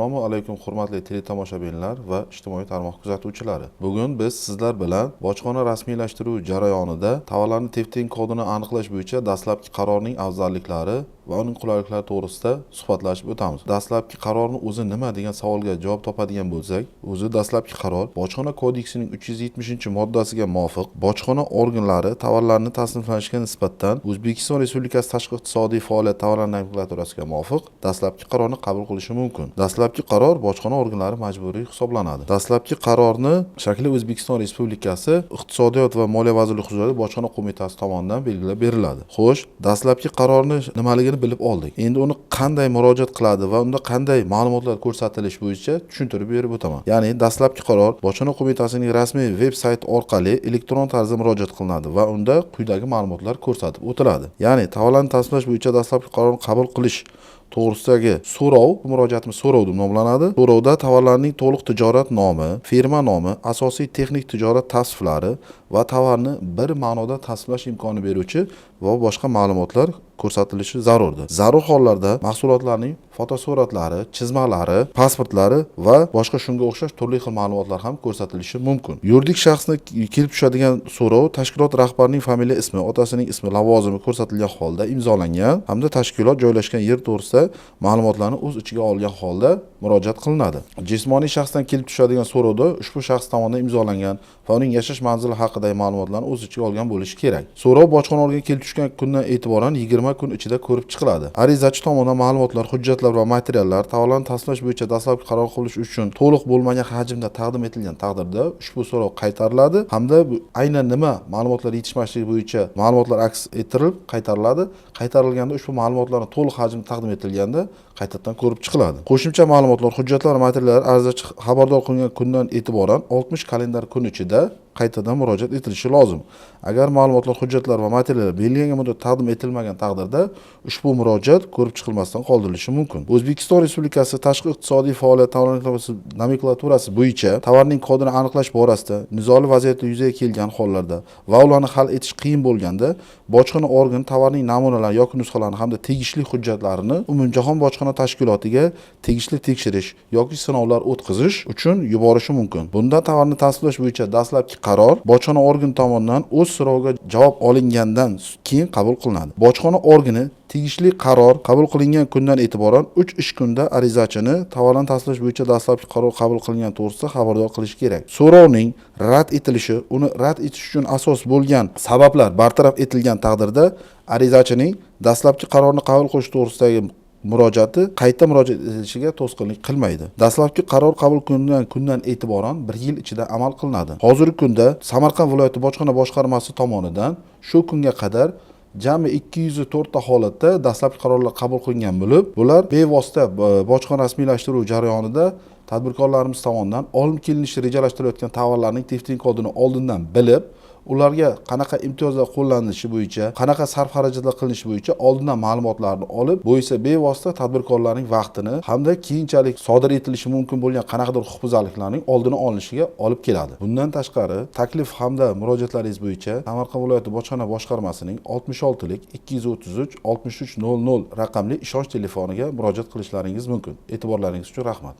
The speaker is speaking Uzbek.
Assalomu alaykum hurmatli teletomoshabinlar va ijtimoiy tarmoq kuzatuvchilari. Bugun biz sizlar bilan bojxona rasmiylashtirish jarayonida tovarlarning tefting kodini aniqlash bo'yicha dastlabki qarorning afzalliklari va uning qulayliklari to'g'risida suhbatlashib o'tamiz. Dastlabki qarorni o'zi nima degan savolga javob topadigan bo'lsak, o'zi dastlabki qaror Bojxona kodeksining 370-moddasiga muvofiq bojxona organlari tovarlarni tasniflashga nisbatan O'zbekiston Respublikasi tashqi iqtisodiy faoliyat tovarlar nomenklaturasiga muvofiq dastlabki qarorni qabul qilishi mumkin. Dastlabki qaror bojxona organlari majburiy hisoblanadi. Dastlabki qarorni shakli O'zbekiston Respublikasi Iqtisodiyot va Moliya vazirligi huzuridagi bojxona qo'mitasi tomonidan belgilab beriladi. Xo'sh, dastlabki qarorni nimaligini bilib oldik. Endi uni qanday murojaat qiladi va unda qanday ma'lumotlar ko'rsatilishi bo'yicha tushuntirib berib o'taman. Ya'ni dastlabki qaror bojxona qo'mitasining rasmiy veb-sayti orqali elektron tarzda murojaat qilinadi va unda quyidagi ma'lumotlar ko'rsatib o'tiladi. Ya'ni tovarlarni tasniflash bo'yicha dastlabki qarorni qabul qilish to'g'risidagi so'rov, murojaatimiz so'rov deb nomlanadi. So'rovda tovarlarning to'liq tijorat nomi, firma nomi, asosiy texnik tijorat tavsiflari va tovarni bir ma'noda tasniflash imkonini beruvchi va boshqa ma'lumotlar ko'rsatilishi zarurdir. Zarur hollarda mahsulotlarning fotosuratlari, chizmalari, pasportlari va boshqa shunga o'xshash turli xil ma'lumotlar ham ko'rsatilishi mumkin. Yuridik shaxsni kelib tushadigan so'rov tashkilot rahbarining familiya ismi, otasining ismi, lavozimi ko'rsatilgan holda imzolangan hamda tashkilot joylashgan yer to'g'risida ma'lumotlarni o'z ichiga olgan holda murojaat qilinadi. Jismoniy shaxsdan kelib tushadigan so'rovda ushbu shaxs tomonidan imzolangan va uning yashash manzili haqidagi ma'lumotlarni o'z ichiga olgan bo'lishi kerak. So'rov bojxona organiga kelib tushgan kundan e'tiboran 20 kun ichida ko'rib chiqiladi. Arizachi tomonidan ma'lumotlar, hujjatlar va materiallar tovarlarni tasniflash bo'yicha dastlabki qaror qilish uchun to'liq bo'lmagan hajmda taqdim etilgan taqdirda ushbu so'rov qaytariladi hamda aynan nima ma'lumotlar yetishmasligi bo'yicha ma'lumotlar aks ettirilib qaytariladi. Qaytarilganda ushbu ma'lumotlarni to'liq hajmda taqdim etilganda qaytadan ko'rib chiqiladi. Qo'shimcha ma'lumotlar, hujjatlar va materiallar arizachi xabardor qilingan kundan e'tiboran 60 kalendar kun ichida qaytadan murojaat etilishi lozim. Agar ma'lumotlar, hujjatlar va materiallar belgilangan muddatda taqdim etilmagan taqdirda ushbu murojaat ko'rib chiqilmasdan qoldirilishi mumkin. O'zbekiston Respublikasi tashqi iqtisodiy faoliyat tovarlar nomenklaturasi bo'yicha tovarning kodini aniqlash borasida nizoli vaziyatlar yuzaga kelgan hollarda va ularni hal etish qiyin bo'lganda bojxona organi tovarning namunalari yoki nusxalarini hamda tegishli hujjatlarini umumjahon bojxona tashkilotiga tegishli tekshirish yoki sinovlar o'tkazish uchun yuborishi mumkin. Bunda tovarni tasniflash bo'yicha dastlabki qaror bojxona organi tomonidan o'z so'roviga javob olingandan keyin qabul qilinadi. Bojxona organi tegishli qaror qabul qilingan kundan e'tiboran 3 ish kunda arizachini tovarlarni tasniflash bo'yicha dastlabki qaror qabul qilingan to'g'risida xabardor qilishi kerak. So'rovning rad etilishi, uni rad etish uchun asos bo'lgan sabablar bartaraf etilgan taqdirda arizachining dastlabki qarorni qabul qilish to'g'risidagi murojaati qayta murojaat etilishiga to'sqinlik qilmaydi. Dastlabki qaror qabul qilingan kundan e'tiboran 1 yil ichida amal qilinadi. Hozirgi kunda Samarqand viloyati bojxona boshqarmasi tomonidan shu kunga qadar jami 204 ta holatda dastlabki qarorlar qabul qilingan bo'lib, bular bevosita bojxona rasmiylashtirish jarayonida tadbirkorlarimiz tomonidan olib kelinishi rejalashtirilayotgan tovarlarning tefting kodini oldindan bilib, ularga qanaqa imtiyozlar qo'llanilishi bo'yicha, qanaqa sarf xarajatlar qilinishi bo'yicha oldindan ma'lumotlarni olib, bu esa bevosita tadbirkorlarning vaqtini hamda keyinchalik sodir etilishi mumkin bo'lgan qanaqadir huquqbuzarliklarning oldini olinishiga olib keladi. Bundan tashqari, taklif hamda murojaatlaringiz bo'yicha Samarqand viloyati bojxona boshqarmasining 66lik 233 6300 raqamli ishonch telefoniga murojaat qilishlaringiz mumkin. E'tiborlaringiz uchun rahmat.